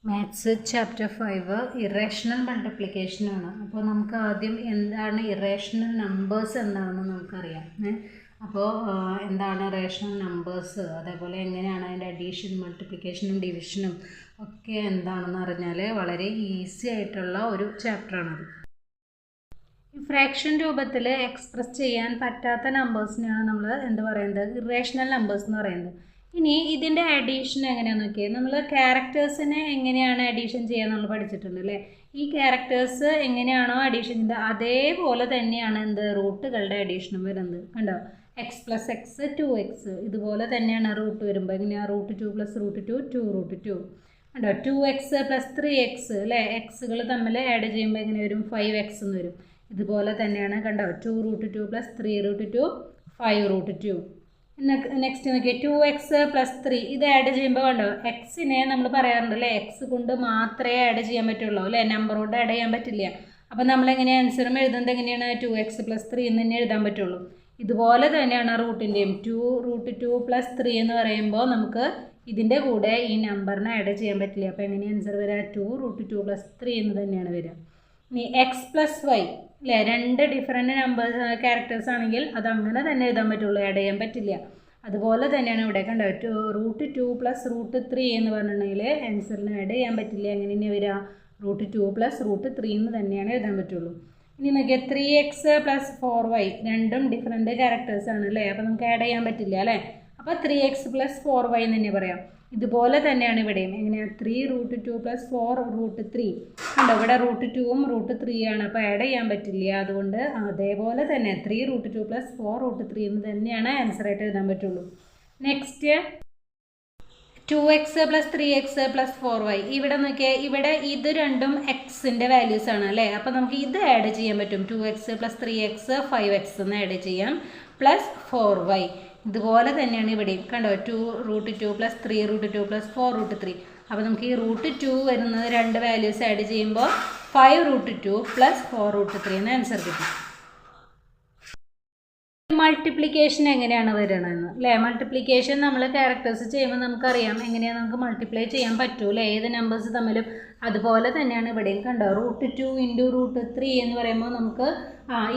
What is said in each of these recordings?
Maths chapter 5 irrational മൾട്ടിപ്ലിക്കേഷനാണ്. അപ്പോൾ നമുക്ക് ആദ്യം എന്താണ് ഇറേഷണൽ നമ്പേഴ്സ് എന്താണെന്ന് നമുക്കറിയാം. അപ്പോൾ എന്താണ് റേഷണൽ നമ്പേഴ്സ്, അതേപോലെ എങ്ങനെയാണ് അതിൻ്റെ അഡീഷൻ, മൾട്ടിപ്ലിക്കേഷനും ഡിവിഷനും ഒക്കെ എന്താണെന്ന് അറിഞ്ഞാൽ വളരെ ഈസി ആയിട്ടുള്ള ഒരു ചാപ്റ്ററാണത്. ഈ ഫ്രാക്ഷൻ രൂപത്തിൽ എക്സ്പ്രസ് ചെയ്യാൻ പറ്റാത്ത നമ്പേഴ്സിനെയാണ് നമ്മൾ എന്ത് പറയുന്നത്, ഇറേഷണൽ നമ്പേഴ്സ് എന്ന് പറയുന്നത്. ഇനി ഇതിൻ്റെ അഡീഷൻ എങ്ങനെയാണെന്ന് നോക്കിയാൽ നമ്മൾ ക്യാരക്ടേഴ്സിനെ എങ്ങനെയാണ് അഡീഷൻ ചെയ്യാൻ നമ്മൾ പഠിച്ചിട്ടുണ്ട് അല്ലേ. ഈ ക്യാരക്ടേഴ്സ് എങ്ങനെയാണോ അഡീഷൻ ചെയ്തത് അതേപോലെ തന്നെയാണ് എന്ത് റൂട്ടുകളുടെ അഡീഷനും വരുന്നത്. കണ്ടോ, എക്സ് പ്ലസ് എക്സ് 2x ഇതുപോലെ തന്നെയാണ് റൂട്ട് വരുമ്പോൾ. എങ്ങനെയാണ് റൂട്ട് 2 പ്ലസ് റൂട്ട് 2 2 റൂട്ട് 2. കണ്ടോ, 2x പ്ലസ് 3x അല്ലേ, എക്സുകൾ തമ്മിൽ ആഡ് ചെയ്യുമ്പോൾ എങ്ങനെ വരും, 5x എന്ന് വരും. ഇതുപോലെ തന്നെയാണ് കണ്ടോ, 2 root 2 plus 3 root 2 5 root 2. Next നോക്കിയാൽ 2x പ്ലസ് 3 ഇത് ആഡ് ചെയ്യുമ്പോൾ കണ്ടോ, എക്സിനെ നമ്മൾ പറയാറുണ്ട് അല്ലേ, എക്സ് കൊണ്ട് മാത്രമേ ആഡ് ചെയ്യാൻ പറ്റുള്ളൂ അല്ലേ, നമ്പർ കൊണ്ട് ആഡ് ചെയ്യാൻ പറ്റില്ല. അപ്പം നമ്മളെങ്ങനെയാണ് ആൻസറും എഴുതുന്നത്, എങ്ങനെയാണ് 2x പ്ലസ് 3 എന്ന് തന്നെ എഴുതാൻ പറ്റുള്ളൂ. ഇതുപോലെ തന്നെയാണ് റൂട്ടിൻ്റെയും 2 റൂട്ട് 2 പ്ലസ് 3 എന്ന് പറയുമ്പോൾ നമുക്ക് ഇതിൻ്റെ കൂടെ ഈ നമ്പറിനെ ആഡ് ചെയ്യാൻ പറ്റില്ല. അപ്പോൾ എങ്ങനെയാണ് ആൻസർ വരിക, 2 റൂട്ട് 2 പ്ലസ് 3 എന്ന് തന്നെയാണ് വരിക. ഇനി എക്സ് പ്ലസ് വൈ അല്ലേ, രണ്ട് ഡിഫറെൻറ്റ് നമ്പേഴ്സ് ക്യാരക്ടേഴ്സ് ആണെങ്കിൽ അത് അങ്ങനെ തന്നെ എഴുതാൻ പറ്റുള്ളൂ, ആഡ് ചെയ്യാൻ പറ്റില്ല. അതുപോലെ തന്നെയാണ് ഇവിടെ കണ്ടോ, റൂട്ട് 2 പ്ലസ് റൂട്ട് 3 എന്ന് പറഞ്ഞിട്ടുണ്ടെങ്കിൽ ആൻസറിന് ആഡ് ചെയ്യാൻ പറ്റില്ല. എങ്ങനെ തന്നെ വരിക, റൂട്ട് 2 പ്ലസ് റൂട്ട് 3 എന്ന് തന്നെയാണ് എഴുതാൻ പറ്റുള്ളൂ. ഇനി നോക്കിയാൽ 3x പ്ലസ് 4y രണ്ടും ഡിഫറെൻറ്റ് ക്യാരക്ടേഴ്സാണ് അല്ലേ, അപ്പോൾ നമുക്ക് ആഡ് ചെയ്യാൻ പറ്റില്ല അല്ലേ. അപ്പോൾ 3x പ്ലസ് 4y എന്ന് തന്നെ പറയാം. ഇതുപോലെ തന്നെയാണ് ഇവിടെയും. എങ്ങനെയാണ് 3 റൂട്ട് 2 പ്ലസ് 4 റൂട്ട് 3. കണ്ടോ, ഇവിടെ റൂട്ട് 2ഉം റൂട്ട് 3 ആണ്, അപ്പോൾ ആഡ് ചെയ്യാൻ പറ്റില്ല. അതുകൊണ്ട് അതേപോലെ തന്നെ 3 റൂട്ട് 2 പ്ലസ് 4 റൂട്ട് 3 എന്ന് തന്നെയാണ് ആൻസറായിട്ട് എഴുതാൻ പറ്റുള്ളൂ. Next 2x plus 3x plus 4y. ഇവിടെ നോക്കിയാൽ ഇവിടെ ഇത് രണ്ടും എക്സിൻ്റെ വാല്യൂസ് ആണ് അല്ലേ, അപ്പോൾ നമുക്ക് ഇത് ആഡ് ചെയ്യാൻ പറ്റും. 2x പ്ലസ് 3x 5x എന്ന് ആഡ് ചെയ്യാം, പ്ലസ് 4y. ഇതുപോലെ തന്നെയാണ് ഇവിടെയും. കണ്ടോ, 2 root 2 plus 3 root 2 plus 4 root 3. അപ്പോൾ നമുക്ക് ഈ റൂട്ട് 2 വരുന്നത് രണ്ട് വാല്യൂസ് ആഡ് ചെയ്യുമ്പോൾ 5 റൂട്ട് 2 പ്ലസ് 4 റൂട്ട് 3 എന്ന് ആൻസർ കിട്ടും. മൾട്ടിപ്ലിക്കേഷൻ എങ്ങനെയാണ് വരണമെന്ന് അല്ലേ, മൾട്ടിപ്ലിക്കേഷൻ നമ്മൾ ക്യാരക്ടേഴ്സ് ചെയ്യുമ്പോൾ നമുക്കറിയാം എങ്ങനെയാണ് നമുക്ക് മൾട്ടിപ്ലൈ ചെയ്യാൻ പറ്റൂല്ലേ ഏത് നമ്പേഴ്സ് തമ്മിലും. അതുപോലെ തന്നെയാണ് ഇവിടെയും. കണ്ടോ, റൂട്ട് 2 ഇൻറ്റു റൂട്ട് 3 എന്ന് പറയുമ്പോൾ നമുക്ക്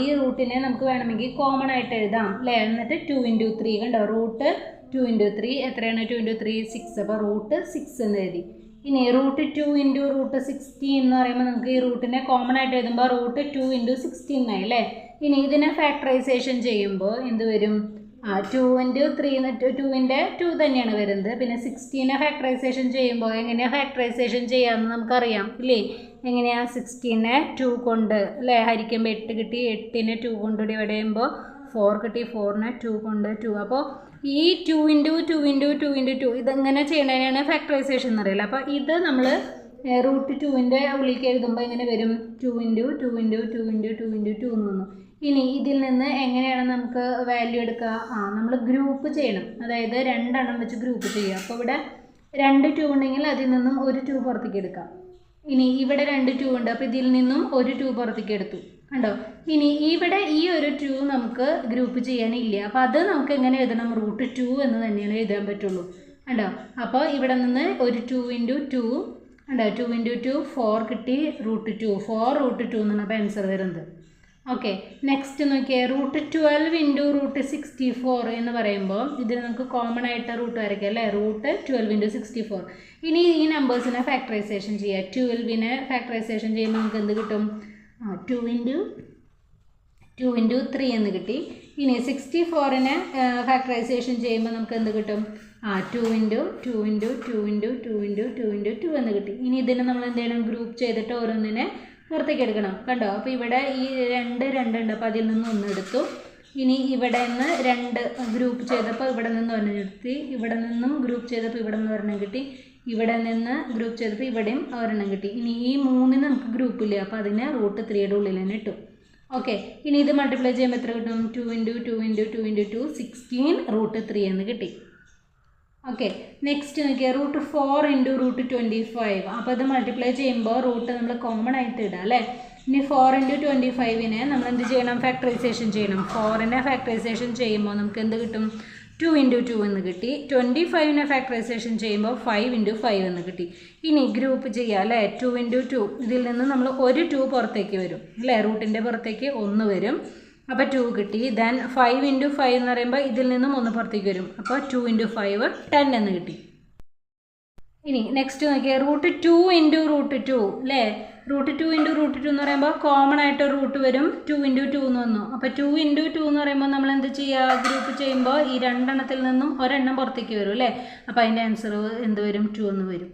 ഈ റൂട്ടിനെ നമുക്ക് വേണമെങ്കിൽ കോമൺ ആയിട്ട് എഴുതാം അല്ലേ. എന്നിട്ട് 2 ഇൻറ്റു 3 കണ്ടോ, റൂട്ട് 2 ഇൻറ്റു 3 എത്രയാണ്, 2 ഇൻറ്റു 3 6. അപ്പോൾ റൂട്ട് 6 എന്ന് എഴുതി. ഇനി റൂട്ട് 2 ഇൻറ്റു റൂട്ട് 16 എന്ന് പറയുമ്പോൾ നമുക്ക് ഈ റൂട്ടിനെ കോമൺ ആയിട്ട് എഴുതുമ്പോൾ റൂട്ട് 2 ഇൻറ്റു 16 ആയി അല്ലേ. ഇനി ഇതിനെ ഫാക്ടറൈസേഷൻ ചെയ്യുമ്പോൾ എന്ത് വരും, 2 ഇൻറ്റു 3 എന്നിട്ട് 2ൻ്റെ 2 തന്നെയാണ് വരുന്നത്. പിന്നെ 16നെ ഫാക്ടറൈസേഷൻ ചെയ്യുമ്പോൾ എങ്ങനെയാണ് ഫാക്ടറൈസേഷൻ ചെയ്യാമെന്ന് നമുക്കറിയാം ഇല്ലേ. എങ്ങനെയാണ് 16നെ 2 കൊണ്ട് അല്ലേ ഹരിക്കുമ്പോൾ 8 കിട്ടി, 8നെ 2 കൊണ്ട് ഡിവൈഡ് ചെയ്യുമ്പോൾ 4 കിട്ടി, 4നെ 2 കൊണ്ട് 2. അപ്പോൾ ഈ 2 ഇൻറ്റു 2 ഇൻറ്റു 2 ഇൻറ്റു 2 ഇതെങ്ങനെ ചെയ്യണതിനാണ് ഫാക്ടറൈസേഷൻ എന്നറിയില്ല. അപ്പോൾ ഇത് നമ്മൾ റൂട്ട് 2ൻ്റെ ഉള്ളിലേക്ക് എഴുതുമ്പോൾ എങ്ങനെ വരും, 2 ഇൻറ്റു 2 ഇൻറ്റു 2 ഇൻറ്റു 2 ഇൻറ്റു 2 എന്ന് വന്നു. ഇനി ഇതിൽ നിന്ന് എങ്ങനെയാണ് നമുക്ക് വാല്യൂ എടുക്കുക, നമ്മൾ ഗ്രൂപ്പ് ചെയ്യണം. അതായത് രണ്ടെണ്ണം വെച്ച് ഗ്രൂപ്പ് ചെയ്യുക. അപ്പോൾ ഇവിടെ 2 2 ഉണ്ടെങ്കിൽ അതിൽ നിന്നും ഒരു 2 പുറത്തേക്ക് എടുക്കാം. ഇനി ഇവിടെ 2 2 ഉണ്ട്, അപ്പോൾ ഇതിൽ നിന്നും ഒരു 2 പുറത്തേക്ക് എടുത്തു. കണ്ടോ, ഇനി ഇവിടെ ഈ ഒരു 2 നമുക്ക് ഗ്രൂപ്പ് ചെയ്യാനില്ല. അപ്പോൾ അത് നമുക്ക് എങ്ങനെ എഴുതണം, റൂട്ട് 2 എന്ന് തന്നെയാണ് എഴുതാൻ പറ്റുള്ളൂ. കണ്ടോ, അപ്പോൾ ഇവിടെ നിന്ന് ഒരു 2 ഇൻറ്റു 2 കണ്ടോ, 2 ഇൻറ്റു 2 4 കിട്ടി, റൂട്ട് 2 4 റൂട്ട് 2 എന്നാണ് അപ്പോൾ ആൻസർ വരുന്നത്. ഓക്കെ, നെക്സ്റ്റ് നോക്കിയാൽ റൂട്ട് 12 ഇൻറ്റു റൂട്ട് 64 എന്ന് പറയുമ്പോൾ ഇതിന് നമുക്ക് കോമൺ ആയിട്ട് റൂട്ട് വരയ്ക്കാം അല്ലേ, റൂട്ട് 12 ഇൻറ്റു 64. ഇനി ഈ നമ്പേഴ്സിനെ ഫാക്ടറൈസേഷൻ ചെയ്യുക. 12നെ ഫാക്ടറൈസേഷൻ ചെയ്യുമ്പോൾ നമുക്ക് എന്ത് കിട്ടും, 2 ഇൻറ്റു 3 എന്ന് കിട്ടി. ഇനി 64നെ ഫാക്ടറൈസേഷൻ ചെയ്യുമ്പോൾ നമുക്ക് എന്ത് കിട്ടും, 2 into 2 into 2 into 2 into 2 into 2 എന്ന് കിട്ടി. ഇനി ഇതിനെ നമ്മൾ എന്ത് ചെയ്യണം, ഗ്രൂപ്പ് ചെയ്തിട്ട് ഓരോന്നിനെ പുറത്തേക്ക് എടുക്കണം. കണ്ടോ, അപ്പോൾ ഇവിടെ ഈ 2 ഉണ്ട്, അപ്പോൾ അതിൽ നിന്ന് 1 എടുത്തു. ഇനി ഇവിടെ നിന്ന് 2 ഗ്രൂപ്പ് ചെയ്തപ്പോൾ ഇവിടെ നിന്ന് 1 എടുത്തി, ഇവിടെ നിന്നും ഗ്രൂപ്പ് ചെയ്തപ്പോൾ ഇവിടെ നിന്ന് 1 കിട്ടി, ഇവിടെ നിന്ന് ഗ്രൂപ്പ് ചെയ്തപ്പോൾ ഇവിടെയും 1 കിട്ടി. ഇനി ഈ 3 നമുക്ക് ഗ്രൂപ്പില്ല, അപ്പോൾ അതിനെ റൂട്ട് 3യുടെ ഉള്ളിൽ തന്നെ ഇട്ടു. ഓക്കെ, ഇനി ഇത് മൾട്ടിപ്ലൈ ചെയ്യുമ്പോൾ എത്ര കിട്ടും, 2 ഇൻറ്റു 2 ഇൻറ്റു 2 ഇൻറ്റു 2 16 റൂട്ട് 3 എന്ന് കിട്ടി. ഓക്കെ, നെക്സ്റ്റ് നോക്കിയാൽ റൂട്ട് 4 ഇൻറ്റു റൂട്ട് 25. അപ്പോൾ ഇത് മൾട്ടിപ്ലൈ ചെയ്യുമ്പോൾ റൂട്ട് നമ്മൾ കോമൺ ആയിട്ട് ഇടാം അല്ലേ. ഇനി 4 ഇൻറ്റു 25നെ നമ്മൾ എന്ത് ചെയ്യണം, ഫാക്ടറൈസേഷൻ ചെയ്യണം. 4നെ ഫാക്ടറൈസേഷൻ ചെയ്യുമ്പോൾ നമുക്ക് എന്ത് കിട്ടും, 2 ഇൻറ്റു 2 എന്ന് കിട്ടി. 25നെ ഫാക്ടറൈസേഷൻ ചെയ്യുമ്പോൾ 5 ഇൻറ്റു 5 എന്ന് കിട്ടി. ഇനി ഗ്രൂപ്പ് ചെയ്യാം അല്ലേ. 2 ഇൻറ്റു 2 ഇതിൽ നിന്ന് നമ്മൾ ഒരു 2 പുറത്തേക്ക് വരും അല്ലേ, റൂട്ടിൻ്റെ പുറത്തേക്ക് 1 വരും. അപ്പോൾ 2 കിട്ടി. ദെൻ 5 ഇൻറ്റു 5 എന്ന് പറയുമ്പോൾ ഇതിൽ നിന്നും 1 പുറത്തേക്ക് വരും. അപ്പോൾ 2 ഇൻറ്റു 5 10 എന്ന് കിട്ടി. ഇനി നെക്സ്റ്റ് നോക്കിയാൽ റൂട്ട് 2 ഇൻറ്റു റൂട്ട് 2 അല്ലേ. റൂട്ട് 2 ഇൻറ്റു റൂട്ട് 2 എന്ന് പറയുമ്പോൾ കോമൺ ആയിട്ട് റൂട്ട് വരും. 2 ഇൻറ്റു 2 എന്ന് വന്നു. അപ്പോൾ 2 ഇൻറ്റു 2 എന്ന് പറയുമ്പോൾ നമ്മൾ എന്ത് ചെയ്യുക, ഗ്രൂപ്പ് ചെയ്യുമ്പോൾ ഈ രണ്ടെണ്ണത്തിൽ നിന്നും ഒരെണ്ണം പുറത്തേക്ക് വരും അല്ലേ. അപ്പോൾ അതിൻ്റെ ആൻസർ എന്ത് വരും, 2 എന്ന് വരും.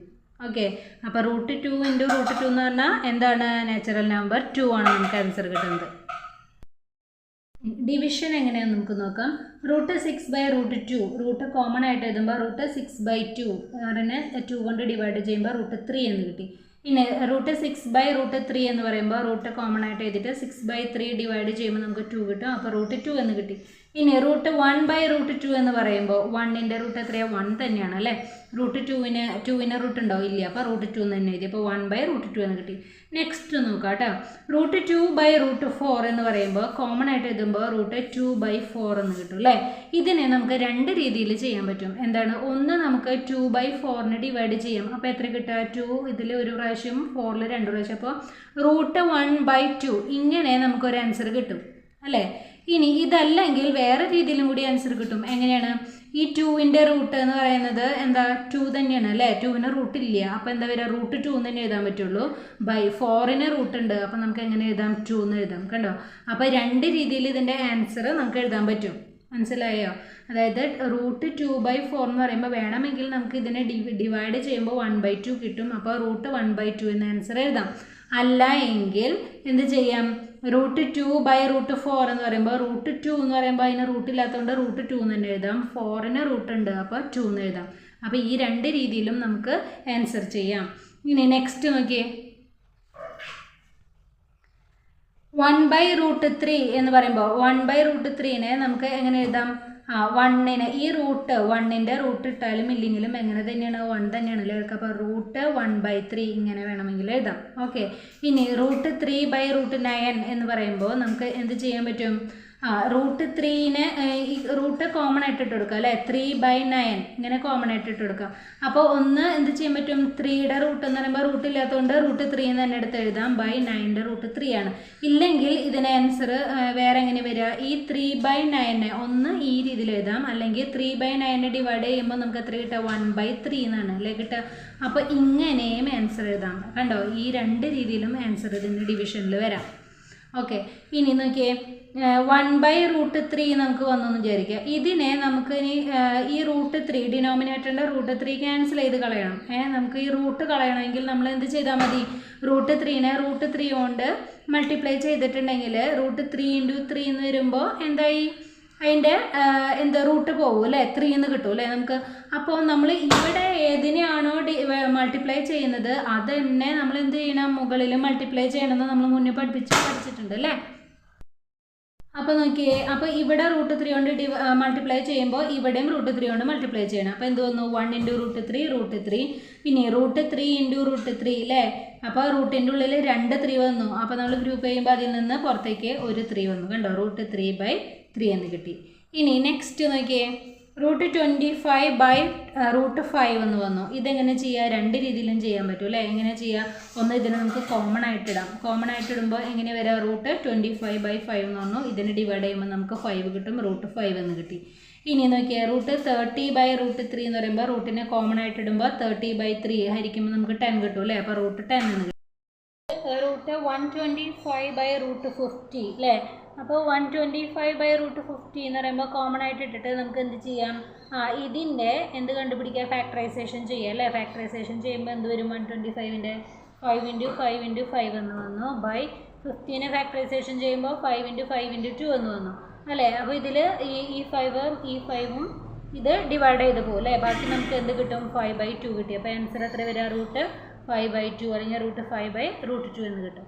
ഓക്കെ, അപ്പോൾ റൂട്ട് 2 ഇൻറ്റു റൂട്ട് 2 എന്ന് പറഞ്ഞാൽ എന്താണ്, നാച്ചുറൽ നമ്പർ 2 ആണ് നമുക്ക് ആൻസർ കിട്ടുന്നത്. ഡിവിഷൻ എങ്ങനെയാണെന്ന് നമുക്ക് നോക്കാം. റൂട്ട് 6/√2 റൂട്ട് കോമൺ ആയിട്ട് എഴുതുമ്പോൾ റൂട്ട് 6/2 അതിനെ 2 കൊണ്ട് ഡിവൈഡ് ചെയ്യുമ്പോൾ റൂട്ട് 3 എന്ന് കിട്ടി. ഇനി റൂട്ട് 6/√3 എന്ന് പറയുമ്പോൾ റൂട്ട് കോമൺ ആയിട്ട് എഴുതിയിട്ട് 6/3 ഡിവൈഡ് ചെയ്യുമ്പോൾ നമുക്ക് 2 കിട്ടും. അപ്പോൾ റൂട്ട് 2 എന്ന് കിട്ടി. ഇനി റൂട്ട് 1/√2 എന്ന് പറയുമ്പോൾ 1ൻ്റെ റൂട്ട് എത്രയാണ്, 1 തന്നെയാണ് അല്ലേ. റൂട്ട് 2ന് റൂട്ട് ഉണ്ടോ, ഇല്ല. അപ്പോൾ റൂട്ട് 2 എന്ന് തന്നെ എഴുതി. അപ്പോൾ 1/√2 എന്ന് കിട്ടി. നെക്സ്റ്റ് നോക്കാം കേട്ടോ. റൂട്ട് 2/√4 എന്ന് പറയുമ്പോൾ കോമൺ ആയിട്ട് എഴുതുമ്പോൾ റൂട്ട് 2/4 എന്ന് കിട്ടും അല്ലേ. ഇതിനെ നമുക്ക് രണ്ട് രീതിയിൽ ചെയ്യാൻ പറ്റും. എന്താണ്, ഒന്ന് നമുക്ക് 2/4നെ ഡിവൈഡ് ചെയ്യാം. അപ്പോൾ എത്ര കിട്ടുക, 2 ഇതിൽ ഒരു പ്രാവശ്യം 4ൽ 2 പ്രാവശ്യം. അപ്പോൾ റൂട്ട് 1/2 ഇങ്ങനെ നമുക്കൊരു ആൻസർ കിട്ടും അല്ലേ. ഇനി ഇതല്ലെങ്കിൽ വേറെ രീതിയിലും കൂടി ആൻസർ കിട്ടും. എങ്ങനെയാണ്, ഈ 2ൻ്റെ റൂട്ട് എന്ന് പറയുന്നത് എന്താ, 2 തന്നെയാണ് അല്ലേ. 2ന് റൂട്ട് ഇല്ല. അപ്പോൾ എന്താ വരിക, റൂട്ട് 2 എന്ന് തന്നെ എഴുതാൻ പറ്റുള്ളൂ. 4ന് റൂട്ട് ഉണ്ട്. അപ്പോൾ നമുക്ക് എങ്ങനെ എഴുതാം, 2 എന്ന് എഴുതാം. കണ്ടോ, അപ്പോൾ രണ്ട് രീതിയിൽ ഇതിൻ്റെ ആൻസർ നമുക്ക് എഴുതാൻ പറ്റും. മനസ്സിലായോ? അതായത് റൂട്ട് 2/4 എന്ന് പറയുമ്പോൾ വേണമെങ്കിൽ നമുക്ക് ഇതിനെ ഡിവൈഡ് ചെയ്യുമ്പോൾ 1/2 കിട്ടും. അപ്പോൾ റൂട്ട് 1/2 എന്ന ആൻസർ എഴുതാം. അല്ല എങ്കിൽ എന്ത് ചെയ്യാം, റൂട്ട് 2/√4 എന്ന് പറയുമ്പോൾ റൂട്ട് 2 എന്ന് പറയുമ്പോൾ അതിന് റൂട്ട് ഇല്ലാത്തതുകൊണ്ട് റൂട്ട് 2 എന്ന് തന്നെ എഴുതാം. 4ന് റൂട്ട് ഉണ്ട്, അപ്പോൾ 2 എന്ന് എഴുതാം. അപ്പോൾ ഈ രണ്ട് രീതിയിലും നമുക്ക് ആൻസർ ചെയ്യാം. ഇനി നെക്സ്റ്റ് നോക്കിയേ, 1/√3 എന്ന് പറയുമ്പോൾ 1/√3നെ നമുക്ക് എങ്ങനെ എഴുതാം, 1ന് ഈ റൂട്ട് 1ൻ്റെ റൂട്ട് ഇട്ടാലും ഇല്ലെങ്കിലും എങ്ങനെ തന്നെയാണ്, 1 തന്നെയാണ് അല്ലേ. അപ്പോൾ റൂട്ട് 1/3 ഇങ്ങനെ വേണമെങ്കിൽ എഴുതാം. ഓക്കെ, ഇനി റൂട്ട് 3/√9 എന്ന് പറയുമ്പോൾ നമുക്ക് എന്ത് ചെയ്യാൻ പറ്റും, റൂട്ട് 3നെ ഈ റൂട്ട് കോമൺ ആയിട്ട് ഇട്ട് കൊടുക്കുക അല്ലേ. 3/9 ഇങ്ങനെ കോമൺ ആയിട്ട് ഇട്ട് കൊടുക്കാം. അപ്പോൾ ഒന്ന് എന്ത് ചെയ്യാൻ പറ്റും, 3യുടെ റൂട്ട് എന്ന് പറയുമ്പോൾ റൂട്ട് ഇല്ലാത്തതുകൊണ്ട് റൂട്ട് 3 എന്ന് തന്നെ എടുത്ത് എഴുതാം. 9ൻ്റെ റൂട്ട് 3 ആണ്. ഇല്ലെങ്കിൽ ഇതിന് ആൻസർ വേറെ എങ്ങനെ വരിക, ഈ 3/9നെ ഒന്ന് ഈ രീതിയിൽ എഴുതാം. അല്ലെങ്കിൽ 3/9നെ ഡിവൈഡ് ചെയ്യുമ്പോൾ നമുക്ക് എത്ര കിട്ടുക, 1/3 എന്നാണ് അല്ലേ കിട്ടുക. അപ്പോൾ ഇങ്ങനെയും ആൻസർ എഴുതാം. കണ്ടോ, ഈ രണ്ട് രീതിയിലും ആൻസർ ഇതിൻ്റെ ഡിവിഷനിൽ വരാം. ഓക്കെ, ഇനി നോക്കിയേ, 1/√3 നമുക്ക് വന്നെന്ന് വിചാരിക്കുക. ഇതിനെ നമുക്ക് ഇനി ഈ റൂട്ട് 3 ഡിനോമിനേറ്ററിൻ്റെ റൂട്ട് 3 ക്യാൻസൽ ചെയ്ത് കളയണം. നമുക്ക് ഈ റൂട്ട് കളയണമെങ്കിൽ നമ്മൾ എന്ത് ചെയ്താൽ മതി, റൂട്ട് 3നെ റൂട്ട് 3 കൊണ്ട് മൾട്ടിപ്ലൈ ചെയ്തിട്ടുണ്ടെങ്കിൽ റൂട്ട് 3 × 3 എന്ന് വരുമ്പോൾ എന്തായി, അതിൻ്റെ എന്താ റൂട്ട് പോകും അല്ലേ, 3 എന്ന് കിട്ടും അല്ലേ നമുക്ക്. അപ്പോൾ നമ്മൾ ഇവിടെ ഏതിനെയാണോ മൾട്ടിപ്ലൈ ചെയ്യുന്നത് അത് തന്നെ നമ്മൾ എന്ത് ചെയ്യണം, മുകളിൽ മൾട്ടിപ്ലൈ ചെയ്യണമെന്ന് നമ്മൾ മുന്നേ പഠിച്ചിട്ടുണ്ട് അല്ലേ. അപ്പോൾ നോക്കിയേ, അപ്പോൾ ഇവിടെ റൂട്ട് 3 കൊണ്ട് മൾട്ടിപ്ലൈ ചെയ്യുമ്പോൾ ഇവിടെയും റൂട്ട് 3 കൊണ്ട് മൾട്ടിപ്ലൈ ചെയ്യണം. അപ്പോൾ എന്ത് വന്നു, 1 × √3 √3. പിന്നെ റൂട്ട് 3 × √3 അല്ലേ. അപ്പോൾ റൂട്ടിൻ്റെ ഉള്ളിൽ 2 3 വന്നു. അപ്പോൾ നമ്മൾ ഗ്രൂപ്പ് ചെയ്യുമ്പോൾ അതിൽ നിന്ന് പുറത്തേക്ക് ഒരു 3 വന്നു. കണ്ടോ, റൂട്ട് 3/3 എന്ന് കിട്ടി. ഇനി നെക്സ്റ്റ് നോക്കിയേ, റൂട്ട് 25/√5 എന്ന് വന്നു. ഇതെങ്ങനെ ചെയ്യുക, രണ്ട് രീതിയിലും ചെയ്യാൻ പറ്റും അല്ലേ. എങ്ങനെ ചെയ്യുക, ഒന്ന് ഇതിന് നമുക്ക് കോമൺ ആയിട്ട് ഇടാം. കോമൺ ആയിട്ട് ഇടുമ്പോൾ എങ്ങനെ വരിക, റൂട്ട് 25/5 എന്ന് പറഞ്ഞു. ഇതിന് ഡിവൈഡ് ചെയ്യുമ്പോൾ നമുക്ക് 5 കിട്ടും, റൂട്ട് 5 എന്ന് കിട്ടി. ഇനി നോക്കിയാൽ റൂട്ട് 30/√3 എന്ന് പറയുമ്പോൾ റൂട്ടിനെ കോമൺ ആയിട്ട് ഇടുമ്പോൾ 30/3 ഹരിക്കുമ്പോൾ നമുക്ക് 10 കിട്ടും അല്ലേ. അപ്പോൾ റൂട്ട് 10 എന്ന് കിട്ടും. റൂട്ട് 125/√50 അല്ലേ. അപ്പോൾ 125/√50 എന്ന് പറയുമ്പോൾ കോമൺ ആയിട്ട് ഇട്ടിട്ട് നമുക്ക് എന്ത് ചെയ്യാം, ഇതിൻ്റെ എന്ത് കണ്ടുപിടിക്കുക, ഫാക്ടറൈസേഷൻ ചെയ്യുക അല്ലേ. ഫാക്ടറൈസേഷൻ ചെയ്യുമ്പോൾ എന്ത് വരും, 125ൻ്റെ 5 × 5 × 5 എന്ന് വന്നു. 50നെ ഫാക്ടറൈസേഷൻ ചെയ്യുമ്പോൾ 5 × 5 × 2 എന്ന് വന്നു അല്ലേ. അപ്പോൾ ഇതിൽ ഈ 5ഉം ഇത് ഡിവൈഡ് ചെയ്ത് പോകും അല്ലേ. ബാക്കി നമുക്ക് എന്ത് കിട്ടും, 5/2 കിട്ടി. അപ്പോൾ ആൻസർ എത്ര വരിക, റൂട്ട് 5/2 അല്ലെങ്കിൽ റൂട്ട് 5/√2 എന്ന് കിട്ടും.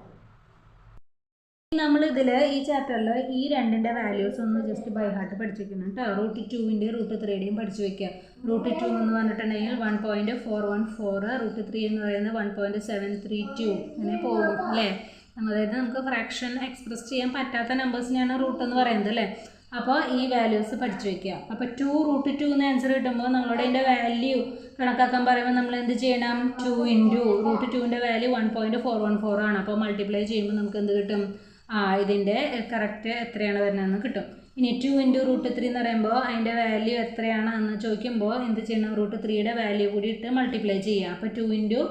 നമ്മളിതിൽ ഈ ചാപ്റ്ററിൽ ഈ രണ്ടിൻ്റെ വാല്യൂസ് ഒന്ന് ജസ്റ്റ് ബൈ ഹാർട്ട് പഠിച്ചു വെക്കണം കേട്ടോ. റൂട്ട് 2ൻ്റെയും റൂട്ട് 3യുടെയും പഠിച്ചു വയ്ക്കുക. റൂട്ട് 2 എന്ന് പറഞ്ഞിട്ടുണ്ടെങ്കിൽ 1.414, റൂട്ട് 3 എന്ന് പറയുന്നത് 1.732 അങ്ങനെ പോകും അല്ലേ. അതായത് നമുക്ക് ഫ്രാക്ഷൻ എക്സ്പ്രസ് ചെയ്യാൻ പറ്റാത്ത നമ്പേഴ്സിനെയാണ് റൂട്ട് എന്ന് പറയുന്നത് അല്ലേ. അപ്പോൾ ഈ വാല്യൂസ് പഠിച്ചു വയ്ക്കുക. അപ്പോൾ 2√2 എന്ന് ആൻസർ കിട്ടുമ്പോൾ നമ്മളോട് അതിൻ്റെ വാല്യൂ കണക്കാക്കാൻ പറയുമ്പോൾ നമ്മൾ എന്ത് ചെയ്യണം? 2 × √2ൻ്റെ വാല്യൂ 1.414 ആണ്. അപ്പോൾ മൾട്ടിപ്ലൈ ചെയ്യുമ്പോൾ നമുക്ക് എന്ത് കിട്ടും? ഇതിൻ്റെ കറക്റ്റ് എത്രയാണ് വരുന്നതെന്ന് കിട്ടും. ഇനി 2 × √3 എന്ന് പറയുമ്പോൾ അതിൻ്റെ വാല്യൂ എത്രയാണ് എന്ന് ചോദിക്കുമ്പോൾ എന്ത് ചെയ്യണം? √3യുടെ വാല്യൂ കൂടി ഇട്ട് മൾട്ടിപ്ലൈ ചെയ്യുക. അപ്പോൾ 2 ×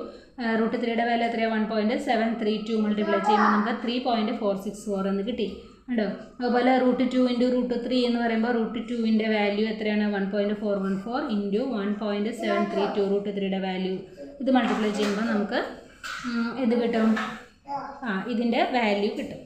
√3യുടെ വാല്യൂ എത്രയാണ്? 1.732 മൾട്ടിപ്ലൈ ചെയ്യുമ്പോൾ നമുക്ക് 3.464 എന്ന് കിട്ടി. ഉണ്ടോ? അതുപോലെ √2 × √3 എന്ന് പറയുമ്പോൾ √2ൻ്റെ വാല്യൂ എത്രയാണ്? 1.414 × 1.732 √3യുടെ വാല്യൂ. ഇത് മൾട്ടിപ്ലൈ ചെയ്യുമ്പോൾ നമുക്ക് എന്ത് കിട്ടും? ഇതിൻ്റെ വാല്യൂ കിട്ടും.